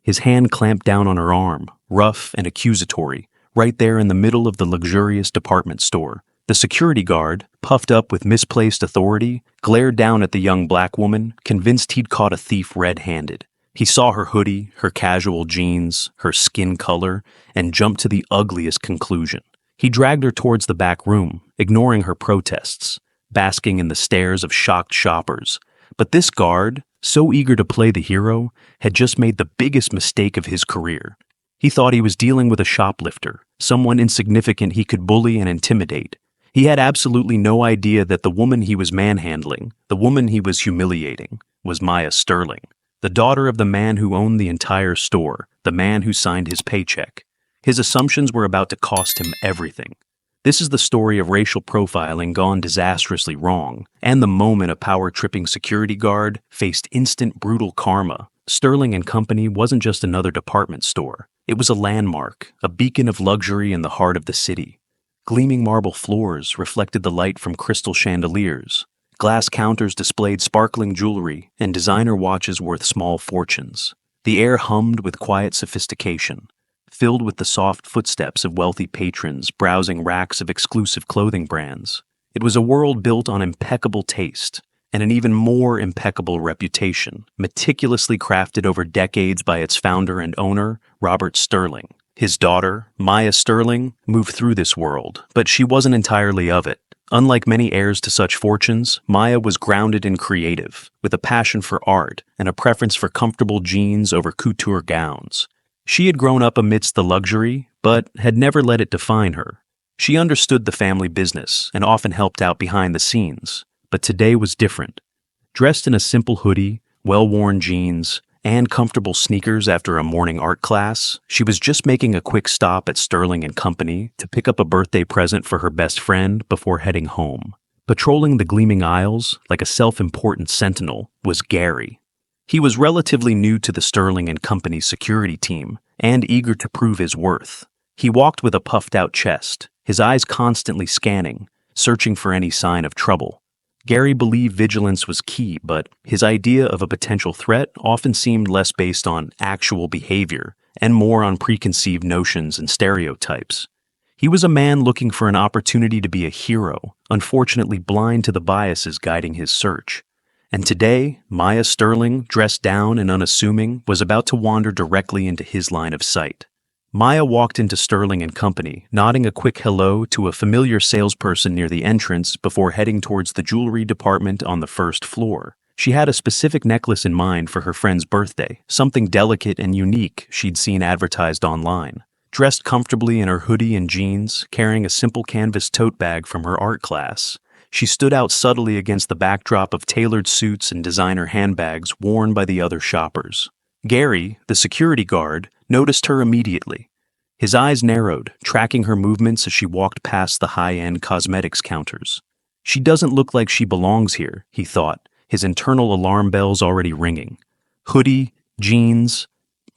His hand clamped down on her arm, rough and accusatory, right there in the middle of the luxurious department store. The security guard, puffed up with misplaced authority, glared down at the young black woman, convinced he'd caught a thief red-handed. He saw her hoodie, her casual jeans, her skin color, and jumped to the ugliest conclusion. He dragged her towards the back room, ignoring her protests, basking in the stares of shocked shoppers. But this guard, so eager to play the hero, had just made the biggest mistake of his career. He thought he was dealing with a shoplifter, someone insignificant he could bully and intimidate. He had absolutely no idea that the woman he was manhandling, the woman he was humiliating, was Maya Sterling, the daughter of the man who owned the entire store, the man who signed his paycheck. His assumptions were about to cost him everything. This is the story of racial profiling gone disastrously wrong, and the moment a power-tripping security guard faced instant brutal karma. Sterling and Company wasn't just another department store. It was a landmark, a beacon of luxury in the heart of the city. Gleaming marble floors reflected the light from crystal chandeliers. Glass counters displayed sparkling jewelry, and designer watches worth small fortunes. The air hummed with quiet sophistication, filled with the soft footsteps of wealthy patrons browsing racks of exclusive clothing brands. It was a world built on impeccable taste, and an even more impeccable reputation, meticulously crafted over decades by its founder and owner, Robert Sterling. His daughter, Maya Sterling, moved through this world, but she wasn't entirely of it. Unlike many heirs to such fortunes, Maya was grounded and creative, with a passion for art and a preference for comfortable jeans over couture gowns. She had grown up amidst the luxury, but had never let it define her. She understood the family business and often helped out behind the scenes, but today was different. Dressed in a simple hoodie, well-worn jeans, and comfortable sneakers after a morning art class, she was just making a quick stop at Sterling and Company to pick up a birthday present for her best friend before heading home. Patrolling the gleaming aisles like a self-important sentinel was Gary. He was relatively new to the Sterling and Company security team and eager to prove his worth. He walked with a puffed-out chest, his eyes constantly scanning, searching for any sign of trouble. Gary believed vigilance was key, but his idea of a potential threat often seemed less based on actual behavior and more on preconceived notions and stereotypes. He was a man looking for an opportunity to be a hero, unfortunately blind to the biases guiding his search. And today, Maya Sterling, dressed down and unassuming, was about to wander directly into his line of sight. Maya walked into Sterling and Company, nodding a quick hello to a familiar salesperson near the entrance before heading towards the jewelry department on the first floor. She had a specific necklace in mind for her friend's birthday, something delicate and unique she'd seen advertised online. Dressed comfortably in her hoodie and jeans, carrying a simple canvas tote bag from her art class, she stood out subtly against the backdrop of tailored suits and designer handbags worn by the other shoppers. Gary, the security guard, noticed her immediately. His eyes narrowed, tracking her movements as she walked past the high-end cosmetics counters. She doesn't look like she belongs here, he thought, his internal alarm bells already ringing. Hoodie, jeans,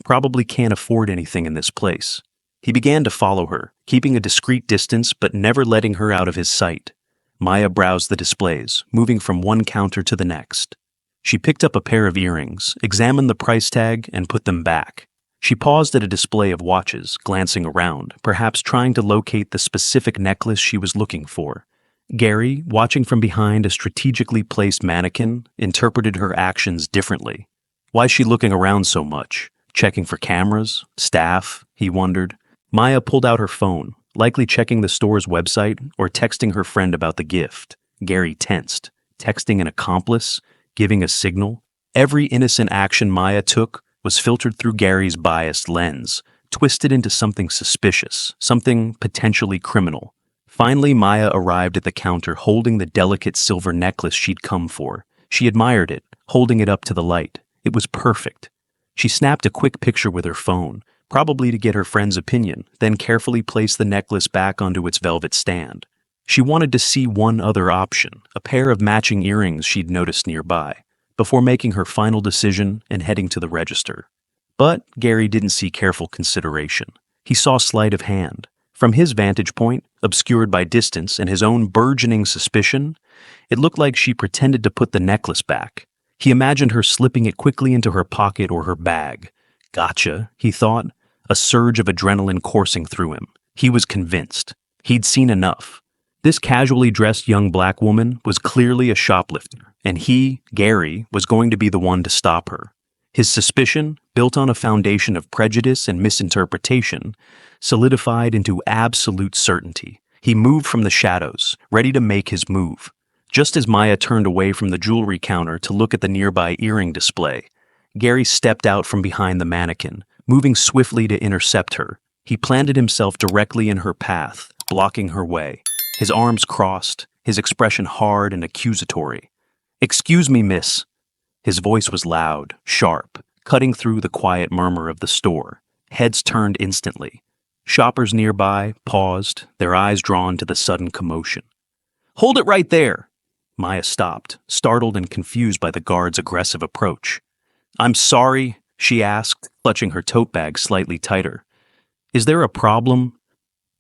probably can't afford anything in this place. He began to follow her, keeping a discreet distance but never letting her out of his sight. Maya browsed the displays, moving from one counter to the next. She picked up a pair of earrings, examined the price tag, and put them back. She paused at a display of watches, glancing around, perhaps trying to locate the specific necklace she was looking for. Gary, watching from behind a strategically placed mannequin, interpreted her actions differently. Why is she looking around so much? Checking for cameras? Staff? He wondered. Maya pulled out her phone, likely checking the store's website or texting her friend about the gift. Gary tensed. Texting an accomplice? Giving a signal? Every innocent action Maya took was filtered through Gary's biased lens, twisted into something suspicious, something potentially criminal. Finally, Maya arrived at the counter holding the delicate silver necklace she'd come for. She admired it, holding it up to the light. It was perfect. She snapped a quick picture with her phone, probably to get her friend's opinion, then carefully placed the necklace back onto its velvet stand. She wanted to see one other option, a pair of matching earrings she'd noticed nearby, before making her final decision and heading to the register. But Gary didn't see careful consideration. He saw sleight of hand. From his vantage point, obscured by distance and his own burgeoning suspicion, it looked like she pretended to put the necklace back. He imagined her slipping it quickly into her pocket or her bag, Gotcha, he thought, a surge of adrenaline coursing through him. He was convinced. He'd seen enough. This casually dressed young black woman was clearly a shoplifter, and he, Gary, was going to be the one to stop her. His suspicion, built on a foundation of prejudice and misinterpretation, solidified into absolute certainty. He moved from the shadows, ready to make his move. Just as Maya turned away from the jewelry counter to look at the nearby earring display, Gary stepped out from behind the mannequin, moving swiftly to intercept her. He planted himself directly in her path, blocking her way. His arms crossed, his expression hard and accusatory. "Excuse me, miss." His voice was loud, sharp, cutting through the quiet murmur of the store. Heads turned instantly. Shoppers nearby paused, their eyes drawn to the sudden commotion. "Hold it right there!" Maya stopped, startled and confused by the guard's aggressive approach. "I'm sorry," she asked, clutching her tote bag slightly tighter. "Is there a problem?"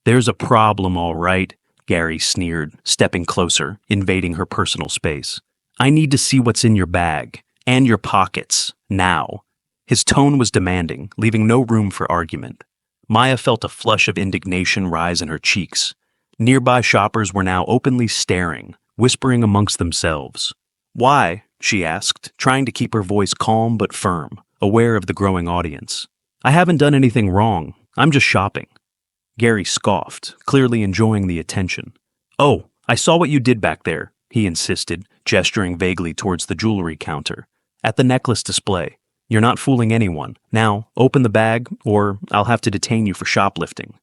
"There's a problem, all right," Gary sneered, stepping closer, invading her personal space. "I need to see what's in your bag, and your pockets, now." His tone was demanding, leaving no room for argument. Maya felt a flush of indignation rise in her cheeks. Nearby shoppers were now openly staring, whispering amongst themselves. "Why?" she asked, trying to keep her voice calm but firm, aware of the growing audience. "I haven't done anything wrong. I'm just shopping." Gary scoffed, clearly enjoying the attention. "Oh, I saw what you did back there," he insisted, gesturing vaguely towards the jewelry counter. "At the necklace display. You're not fooling anyone. Now, open the bag, or I'll have to detain you for shoplifting."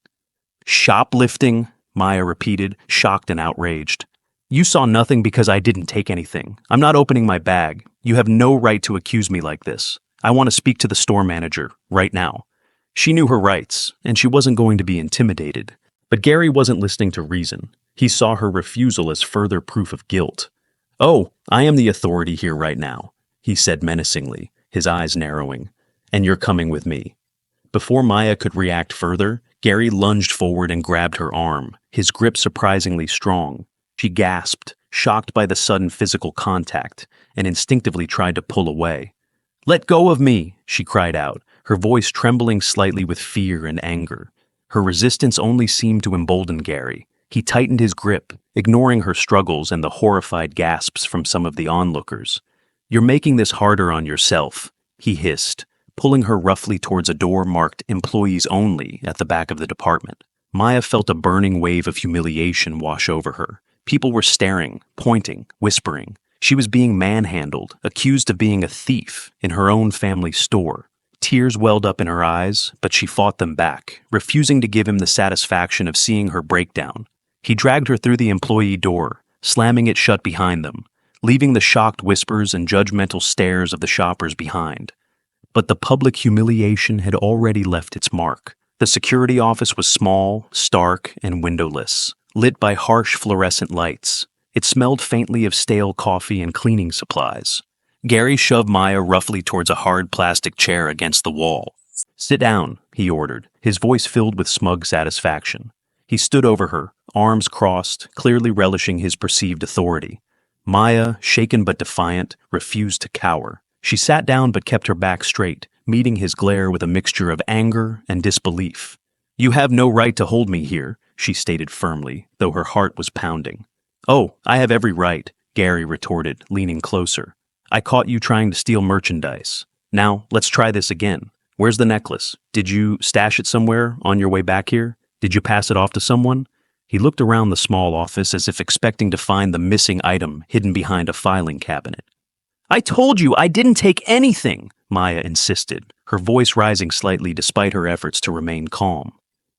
"Shoplifting?" Maya repeated, shocked and outraged. "You saw nothing because I didn't take anything. I'm not opening my bag. You have no right to accuse me like this. I want to speak to the store manager, right now." She knew her rights, and she wasn't going to be intimidated. But Gary wasn't listening to reason. He saw her refusal as further proof of guilt. "Oh, I am the authority here right now," he said menacingly, his eyes narrowing. "And you're coming with me." Before Maya could react further, Gary lunged forward and grabbed her arm, his grip surprisingly strong. She gasped, shocked by the sudden physical contact, and instinctively tried to pull away. "Let go of me!" she cried out, her voice trembling slightly with fear and anger. Her resistance only seemed to embolden Gary. He tightened his grip, ignoring her struggles and the horrified gasps from some of the onlookers. "You're making this harder on yourself," he hissed, pulling her roughly towards a door marked "Employees Only" at the back of the department. Maya felt a burning wave of humiliation wash over her. People were staring, pointing, whispering. She was being manhandled, accused of being a thief in her own family store. Tears welled up in her eyes, but she fought them back, refusing to give him the satisfaction of seeing her breakdown. He dragged her through the employee door, slamming it shut behind them, leaving the shocked whispers and judgmental stares of the shoppers behind. But the public humiliation had already left its mark. The security office was small, stark, and windowless, lit by harsh fluorescent lights. It smelled faintly of stale coffee and cleaning supplies. Gary shoved Maya roughly towards a hard plastic chair against the wall. "Sit down," he ordered, his voice filled with smug satisfaction. He stood over her, arms crossed, clearly relishing his perceived authority. Maya, shaken but defiant, refused to cower. She sat down but kept her back straight, meeting his glare with a mixture of anger and disbelief. "You have no right to hold me here," she stated firmly, though her heart was pounding. "Oh, I have every right," Gary retorted, leaning closer. "I caught you trying to steal merchandise. Now, let's try this again. Where's the necklace? Did you stash it somewhere on your way back here? Did you pass it off to someone?" He looked around the small office as if expecting to find the missing item hidden behind a filing cabinet. "I told you I didn't take anything," Maya insisted, her voice rising slightly despite her efforts to remain calm.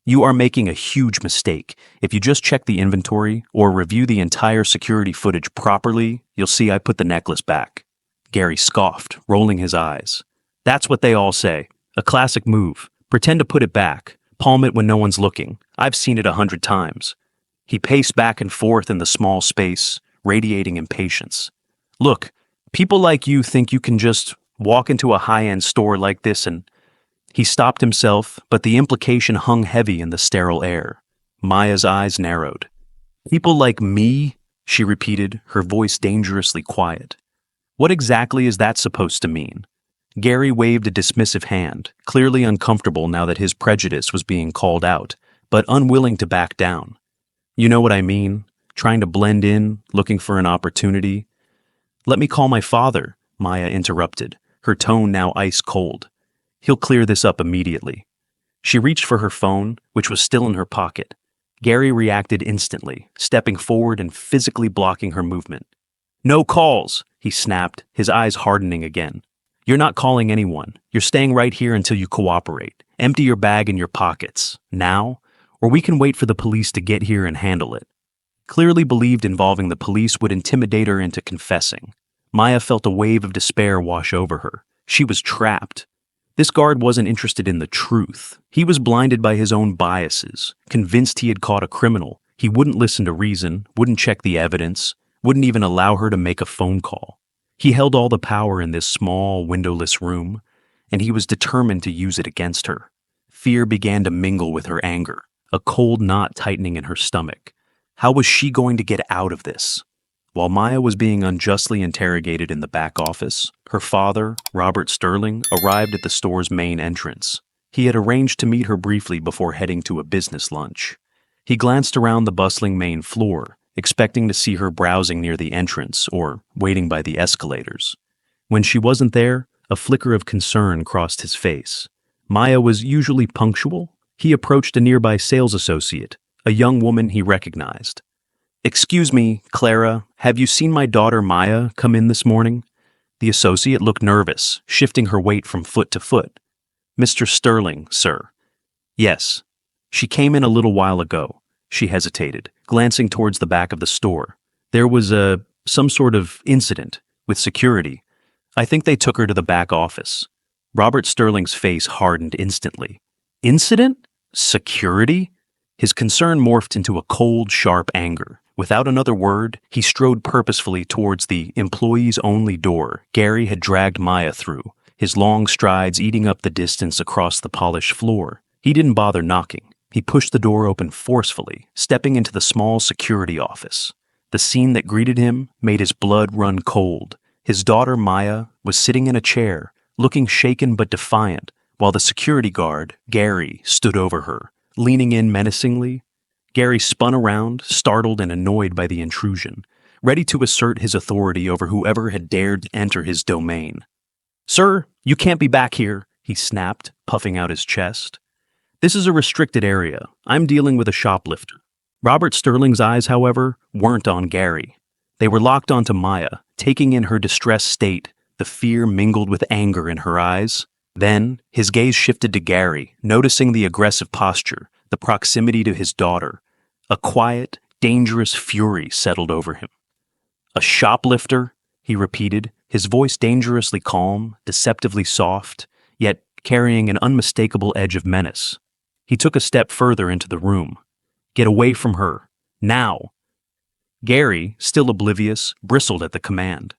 "You are making a huge mistake. If you just check the inventory or review the entire security footage properly, you'll see I put the necklace back." Gary scoffed, rolling his eyes. "That's what they all say. A classic move. Pretend to put it back. Palm it when no one's looking. I've seen it 100 times. He paced back and forth in the small space, radiating impatience. "Look, people like you think you can just walk into a high-end store like this and—" He stopped himself, but the implication hung heavy in the sterile air. Maya's eyes narrowed. "People like me?" she repeated, her voice dangerously quiet. "What exactly is that supposed to mean?" Gary waved a dismissive hand, clearly uncomfortable now that his prejudice was being called out, but unwilling to back down. You know what I mean? Trying to blend in, looking for an opportunity. Let me call my father, Maya interrupted, her tone now ice cold. He'll clear this up immediately. She reached for her phone, which was still in her pocket. Gary reacted instantly, stepping forward and physically blocking her movement. No calls, he snapped, his eyes hardening again. You're not calling anyone. You're staying right here until you cooperate. Empty your bag and your pockets. Now? Or we can wait for the police to get here and handle it. Clearly believed involving the police would intimidate her into confessing. Maya felt a wave of despair wash over her. She was trapped. This guard wasn't interested in the truth. He was blinded by his own biases, convinced he had caught a criminal. He wouldn't listen to reason, wouldn't check the evidence, wouldn't even allow her to make a phone call. He held all the power in this small, windowless room, and he was determined to use it against her. Fear began to mingle with her anger, a cold knot tightening in her stomach. How was she going to get out of this? While Maya was being unjustly interrogated in the back office, her father, Robert Sterling, arrived at the store's main entrance. He had arranged to meet her briefly before heading to a business lunch. He glanced around the bustling main floor, expecting to see her browsing near the entrance or waiting by the escalators. When she wasn't there, a flicker of concern crossed his face. Maya was usually punctual. He approached a nearby sales associate, a young woman he recognized. "Excuse me, Clara, have you seen my daughter Maya come in this morning?" The associate looked nervous, shifting her weight from foot to foot. "Mr. Sterling, sir." "Yes. She came in a little while ago." She hesitated, glancing towards the back of the store. "There was some sort of incident with security. I think they took her to the back office." Robert Sterling's face hardened instantly. "Incident? Security?" His concern morphed into a cold, sharp anger. Without another word, he strode purposefully towards the employees-only door Gary had dragged Maya through, his long strides eating up the distance across the polished floor. He didn't bother knocking. He pushed the door open forcefully, stepping into the small security office. The scene that greeted him made his blood run cold. His daughter Maya was sitting in a chair, looking shaken but defiant, while the security guard, Gary, stood over her, leaning in menacingly. Gary spun around, startled and annoyed by the intrusion, ready to assert his authority over whoever had dared to enter his domain. "Sir, you can't be back here," he snapped, puffing out his chest. "This is a restricted area. I'm dealing with a shoplifter." Robert Sterling's eyes, however, weren't on Gary. They were locked onto Maya, taking in her distressed state, the fear mingled with anger in her eyes. Then, his gaze shifted to Gary, noticing the aggressive posture, the proximity to his daughter. A quiet, dangerous fury settled over him. "A shoplifter?" he repeated, his voice dangerously calm, deceptively soft, yet carrying an unmistakable edge of menace. He took a step further into the room. "Get away from her. Now!" Gary, still oblivious, bristled at the command.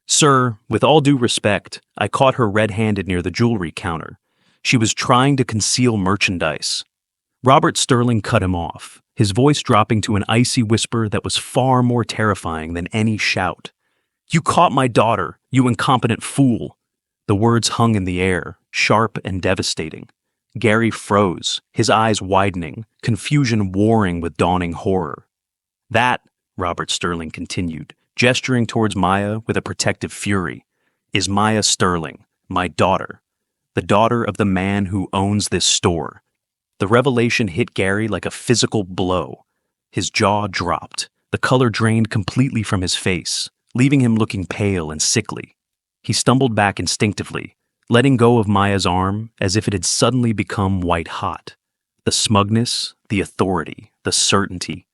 "Sir, with all due respect, I caught her red-handed near the jewelry counter. She was trying to conceal merchandise." Robert Sterling cut him off, his voice dropping to an icy whisper that was far more terrifying than any shout. "You caught my daughter, you incompetent fool!" The words hung in the air, sharp and devastating. Gary froze, his eyes widening, confusion warring with dawning horror. "That," Robert Sterling continued, gesturing towards Maya with a protective fury, "is Maya Sterling, my daughter. The daughter of the man who owns this store." The revelation hit Gary like a physical blow. His jaw dropped, the color drained completely from his face, leaving him looking pale and sickly. He stumbled back instinctively, letting go of Maya's arm as if it had suddenly become white-hot. The smugness, the authority, the certainty.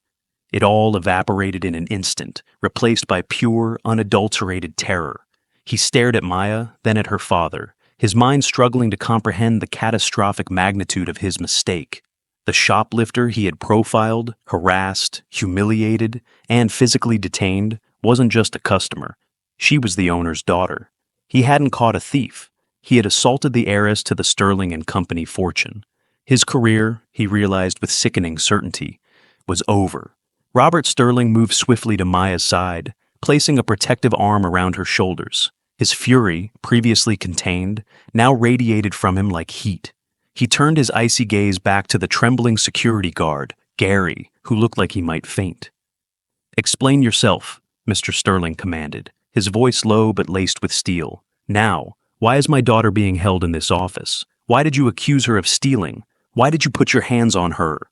It all evaporated in an instant, replaced by pure, unadulterated terror. He stared at Maya, then at her father, his mind struggling to comprehend the catastrophic magnitude of his mistake. The shoplifter he had profiled, harassed, humiliated, and physically detained wasn't just a customer. She was the owner's daughter. He hadn't caught a thief. He had assaulted the heiress to the Sterling and Company fortune. His career, he realized with sickening certainty, was over. Robert Sterling moved swiftly to Maya's side, placing a protective arm around her shoulders. His fury, previously contained, now radiated from him like heat. He turned his icy gaze back to the trembling security guard, Gary, who looked like he might faint. "Explain yourself," Mr. Sterling commanded, his voice low but laced with steel. "Now, why is my daughter being held in this office? Why did you accuse her of stealing? Why did you put your hands on her?"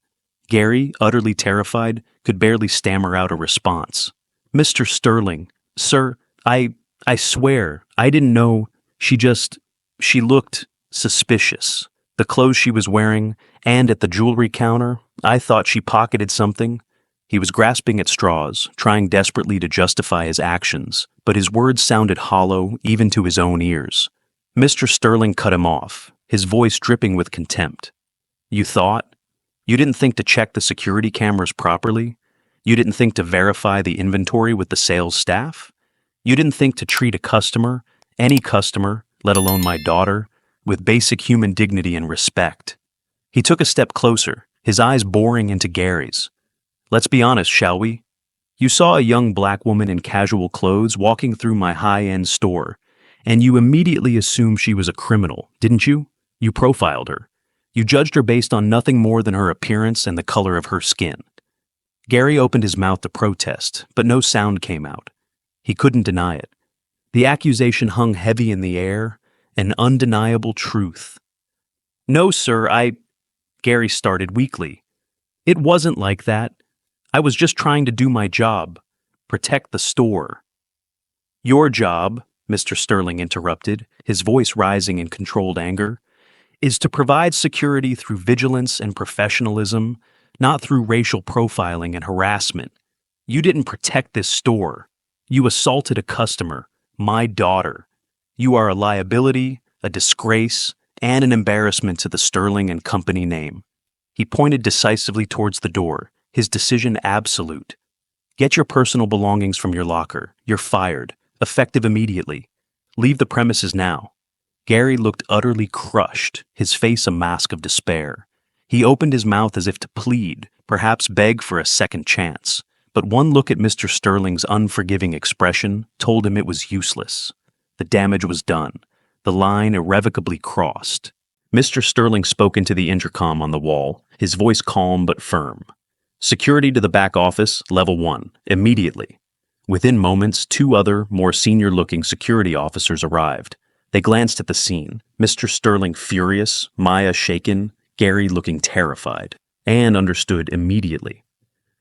Gary, utterly terrified, could barely stammer out a response. "Mr. Sterling, sir, I swear, I didn't know. She looked suspicious. The clothes she was wearing, and at the jewelry counter, I thought she pocketed something." He was grasping at straws, trying desperately to justify his actions, but his words sounded hollow even to his own ears. Mr. Sterling cut him off, his voice dripping with contempt. "You thought? You didn't think to check the security cameras properly? You didn't think to verify the inventory with the sales staff? You didn't think to treat a customer, any customer, let alone my daughter, with basic human dignity and respect?" He took a step closer, his eyes boring into Gary's. "Let's be honest, shall we? You saw a young black woman in casual clothes walking through my high-end store, and you immediately assumed she was a criminal, didn't you? You profiled her. You judged her based on nothing more than her appearance and the color of her skin." Gary opened his mouth to protest, but no sound came out. He couldn't deny it. The accusation hung heavy in the air, an undeniable truth. "No, sir, Gary started weakly. "It wasn't like that. I was just trying to do my job, protect the store." "Your job," Mr. Sterling interrupted, his voice rising in controlled anger, "is to provide security through vigilance and professionalism, not through racial profiling and harassment. You didn't protect this store. You assaulted a customer, my daughter. You are a liability, a disgrace, and an embarrassment to the Sterling and Company name." He pointed decisively towards the door, his decision absolute. "Get your personal belongings from your locker. You're fired, effective immediately. Leave the premises now." Gary looked utterly crushed, his face a mask of despair. He opened his mouth as if to plead, perhaps beg for a second chance, but one look at Mr. Sterling's unforgiving expression told him it was useless. The damage was done, the line irrevocably crossed. Mr. Sterling spoke into the intercom on the wall, his voice calm but firm. "Security to the back office, level 1, immediately." Within moments, 2 other, more senior-looking security officers arrived. They glanced at the scene, Mr. Sterling furious, Maya shaken, Gary looking terrified, and understood immediately.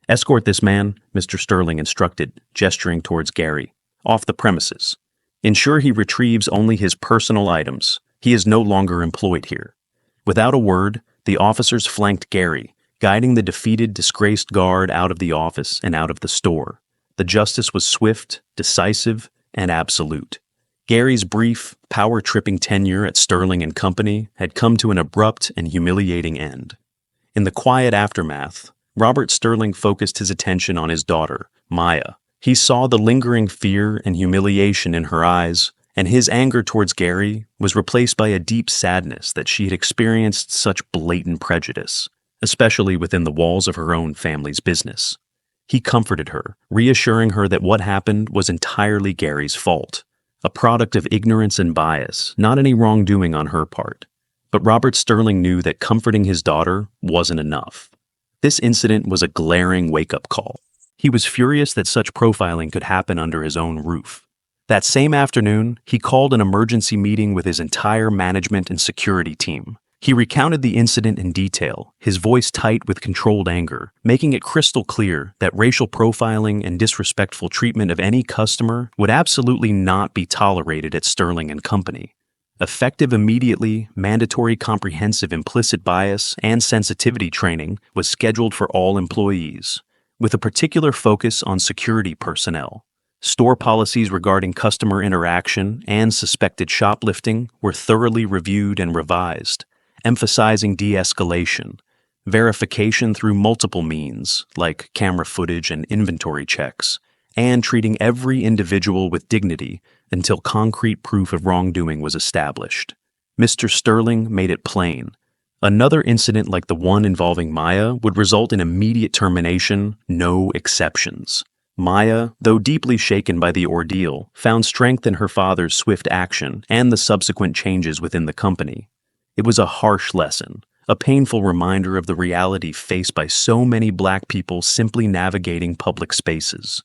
"Escort this man," Mr. Sterling instructed, gesturing towards Gary. "Off the premises. Ensure he retrieves only his personal items. He is no longer employed here." Without a word, the officers flanked Gary, guiding the defeated, disgraced guard out of the office and out of the store. The justice was swift, decisive, and absolute. Gary's brief, power-tripping tenure at Sterling and Company had come to an abrupt and humiliating end. In the quiet aftermath, Robert Sterling focused his attention on his daughter, Maya. He saw the lingering fear and humiliation in her eyes, and his anger towards Gary was replaced by a deep sadness that she had experienced such blatant prejudice, especially within the walls of her own family's business. He comforted her, reassuring her that what happened was entirely Gary's fault, a product of ignorance and bias, not any wrongdoing on her part. But Robert Sterling knew that comforting his daughter wasn't enough. This incident was a glaring wake-up call. He was furious that such profiling could happen under his own roof. That same afternoon, he called an emergency meeting with his entire management and security team. He recounted the incident in detail, his voice tight with controlled anger, making it crystal clear that racial profiling and disrespectful treatment of any customer would absolutely not be tolerated at Sterling and Company. Effective immediately, mandatory comprehensive implicit bias and sensitivity training was scheduled for all employees, with a particular focus on security personnel. Store policies regarding customer interaction and suspected shoplifting were thoroughly reviewed and revised, emphasizing de-escalation, verification through multiple means, like camera footage and inventory checks, and treating every individual with dignity until concrete proof of wrongdoing was established. Mr. Sterling made it plain. Another incident like the one involving Maya would result in immediate termination, no exceptions. Maya, though deeply shaken by the ordeal, found strength in her father's swift action and the subsequent changes within the company. It was a harsh lesson, a painful reminder of the reality faced by so many Black people simply navigating public spaces.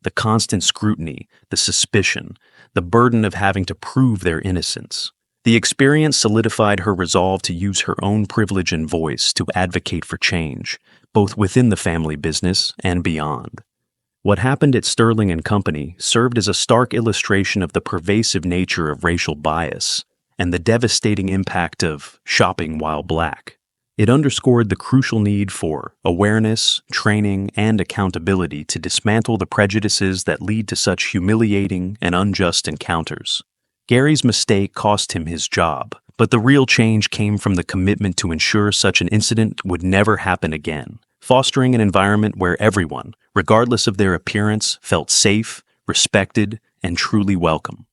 The constant scrutiny, the suspicion, the burden of having to prove their innocence. The experience solidified her resolve to use her own privilege and voice to advocate for change, both within the family business and beyond. What happened at Sterling and Company served as a stark illustration of the pervasive nature of racial bias and the devastating impact of shopping while Black. It underscored the crucial need for awareness, training, and accountability to dismantle the prejudices that lead to such humiliating and unjust encounters. Gary's mistake cost him his job, but the real change came from the commitment to ensure such an incident would never happen again, fostering an environment where everyone, regardless of their appearance, felt safe, respected, and truly welcome.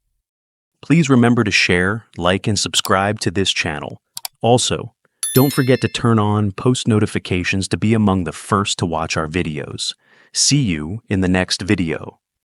Please remember to share, like, and subscribe to this channel. Also, don't forget to turn on post notifications to be among the first to watch our videos. See you in the next video.